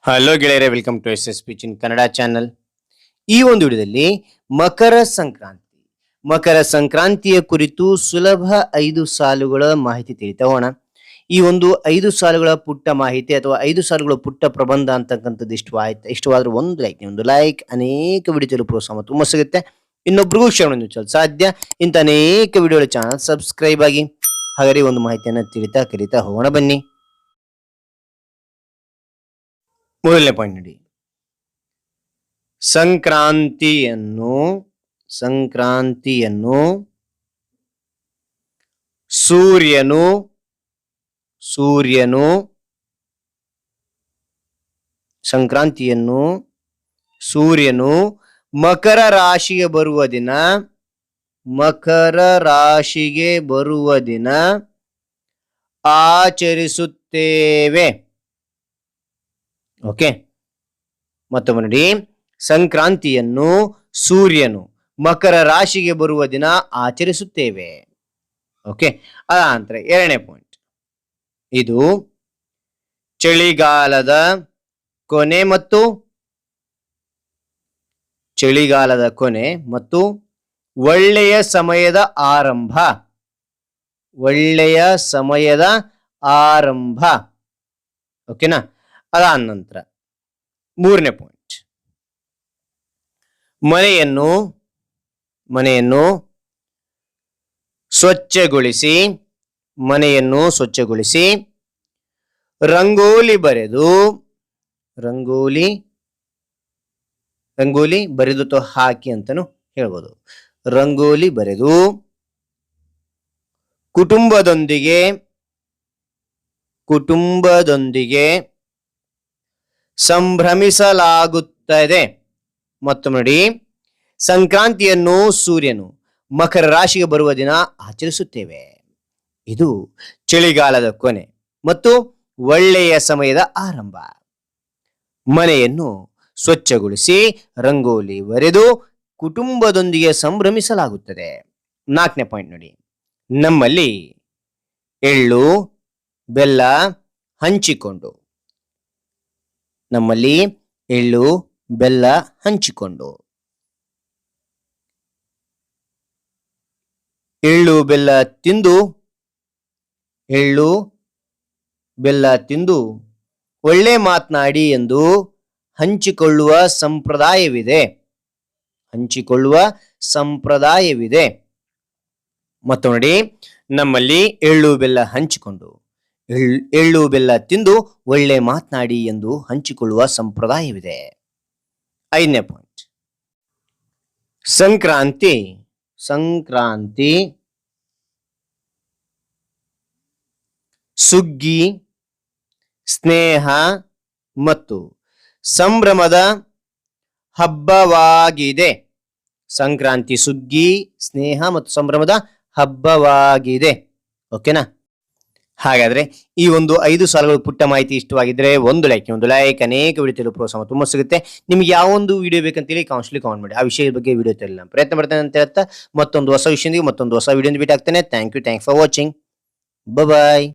Hello ಗೆಳೆಯರೆ, welcome to SSP in Kannada channel. ಈ ಒಂದು ವಿಡಿಯೋದಲ್ಲಿ ಮಕರ ಸಂಕ್ರಾಂತಿಯ ಕುರಿತು ಸುಲಭ 5 ಸಾಲುಗಳ ಮಾಹಿತಿ ತಿಳಿತಾ ಹೋಗೋಣ. ಈ ಒಂದು 5 ಸಾಲುಗಳ ಪುಟ್ಟ ಮಾಹಿತಿ ಅಥವಾ 5 ಸಾಲುಗಳ ಪುಟ್ಟ ಪ್ರಬಂಧ ಅಂತಕ್ಕಂಥದ್ದು ಇಷ್ಟವಾದ್ರೆ ಒಂದು ಲೈಕ್ ಅನೇಕ ವಿಡಿಯೋ ತಿಳಿದು ಪ್ರೋತ್ಸಾಹ ತುಂಬ ಸಿಗುತ್ತೆ. ಇನ್ನೊಬ್ರಿಗೂ ಶೇರ್ ಮಾಡಲು ಸಾಧ್ಯ. ಇಂಥ ಅನೇಕ ವಿಡಿಯೋಗಳ ಚಾನಲ್ ಸಬ್ಸ್ಕ್ರೈಬ್ ಆಗಿ. ಹಾಗಾದ್ರೆ ಒಂದು ಮಾಹಿತಿಯನ್ನು ಕಲಿತಾ ಹೋಗೋಣ ಬನ್ನಿ. ಮೊದಲನೇ ಪಾಯಿಂಟ್ ನೋಡಿ, ಸಂಕ್ರಾಂತಿಯನ್ನು ಸೂರ್ಯನು ಮಕರ ರಾಶಿಗೆ ಬರುವ ದಿನ ಆಚರಿಸುತ್ತೇವೆ. ಓಕೆ, ಮತ್ತೊಮ್ಮೆ ನೋಡಿ, ಸಂಕ್ರಾಂತಿಯನ್ನು ಸೂರ್ಯನು ಮಕರ ರಾಶಿಗೆ ಬರುವ ದಿನ ಆಚರಿಸುತ್ತೇವೆ. ಓಕೆ, ಅದಾನಂತರ ಎರಡನೇ ಪಾಯಿಂಟ್, ಇದು ಚಳಿಗಾಲದ ಕೊನೆ ಮತ್ತು ಒಳ್ಳೆಯ ಸಮಯದ ಆರಂಭ. ಓಕೆನಾ? ಅದಾದ ನಂತರ ಮೂರನೇ ಪಾಯಿಂಟ್, ಮನೆಯನ್ನು ಸ್ವಚ್ಛಗೊಳಿಸಿ ರಂಗೋಲಿ ಬರೆದು ಹಾಕಿ ಅಂತಾನು ಹೇಳ್ಬೋದು. ರಂಗೋಲಿ ಬರೆದು ಕುಟುಂಬದೊಂದಿಗೆ ಸಂಭ್ರಮಿಸಲಾಗುತ್ತದೆ. ಮತ್ತೊಮ್ಮೆ ನೋಡಿ, ಸಂಕ್ರಾಂತಿಯನ್ನು ಸೂರ್ಯನು ಮಕರ ರಾಶಿಗೆ ಬರುವ ದಿನ ಆಚರಿಸುತ್ತೇವೆ. ಇದು ಚಳಿಗಾಲದ ಕೊನೆ ಮತ್ತು ಒಳ್ಳೆಯ ಸಮಯದ ಆರಂಭ. ಮನೆಯನ್ನು ಸ್ವಚ್ಛಗೊಳಿಸಿ ರಂಗೋಲಿ ಬರೆದು ಕುಟುಂಬದೊಂದಿಗೆ ಸಂಭ್ರಮಿಸಲಾಗುತ್ತದೆ. ನಾಲ್ಕನೇ ಪಾಯಿಂಟ್ ನೋಡಿ, ನಮ್ಮಲ್ಲಿ ಎಳ್ಳು ಬೆಲ್ಲ ಹಂಚಿಕೊಂಡು ಎಳ್ಳು ಬೆಲ್ಲ ತಿಂದು ಒಳ್ಳೆ ಮಾತನಾಡಿ ಎಂದು ಹಂಚಿಕೊಳ್ಳುವ ಸಂಪ್ರದಾಯವಿದೆ. ಮತ್ತು ನೋಡಿ, ನಮ್ಮಲ್ಲಿ ಎಳ್ಳು ಬೆಲ್ಲ ತಿಂದು ಒಳ್ಳೆ ಮಾತನಾಡಿ ಎಂದು ಹಂಚಿಕೊಳ್ಳುವ ಸಂಪ್ರದಾಯವಿದೆ. ಐದನೇ ಪಾಯಿಂಟ್, ಸಂಕ್ರಾಂತಿ ಸುಗ್ಗಿ, ಸ್ನೇಹ ಮತ್ತು ಸಂಭ್ರಮದ ಹಬ್ಬವಾಗಿದೆ. ಓಕೆನಾ? ಹಾಗಾದ್ರೆ ಈ ಒಂದು 5 ಸಾಲುಗಳು ಪುಟ್ಟ ಮಾಹಿತಿ ಇಷ್ಟವಾಗಿದ್ರೆ ಒಂದು ಲೈಕ್ ಅನೇಕ ವಿಡಿಯೋ ತಿಳಿದು ಪ್ರೋತ್ಸಾಹ ತುಂಬಾ ಸಿಗುತ್ತೆ. ನಿಮ್ಗೆ ಯಾವ ಒಂದು ವಿಡಿಯೋ ಬೇಕಂತೇಳಿ ಕಾಮೆಂಟ್ ಮಾಡಿ. ಆ ವಿಷಯದ ಬಗ್ಗೆ ವಿಡಿಯೋ ತಿಳಿಯಲ್ಲ ಪ್ರಯತ್ನ ಮಾಡ್ತೇನೆ ಅಂತ ಹೇಳ್ತಾ ಮತ್ತೊಂದು ಹೊಸ ವಿಷಯದೊಂದಿಗೆ ಮತ್ತೊಂದು ಹೊಸ ವಿಡಿಯೋ ಭೇಟಿ ಆಗ್ತೇನೆ. Thank you for watching. Bye.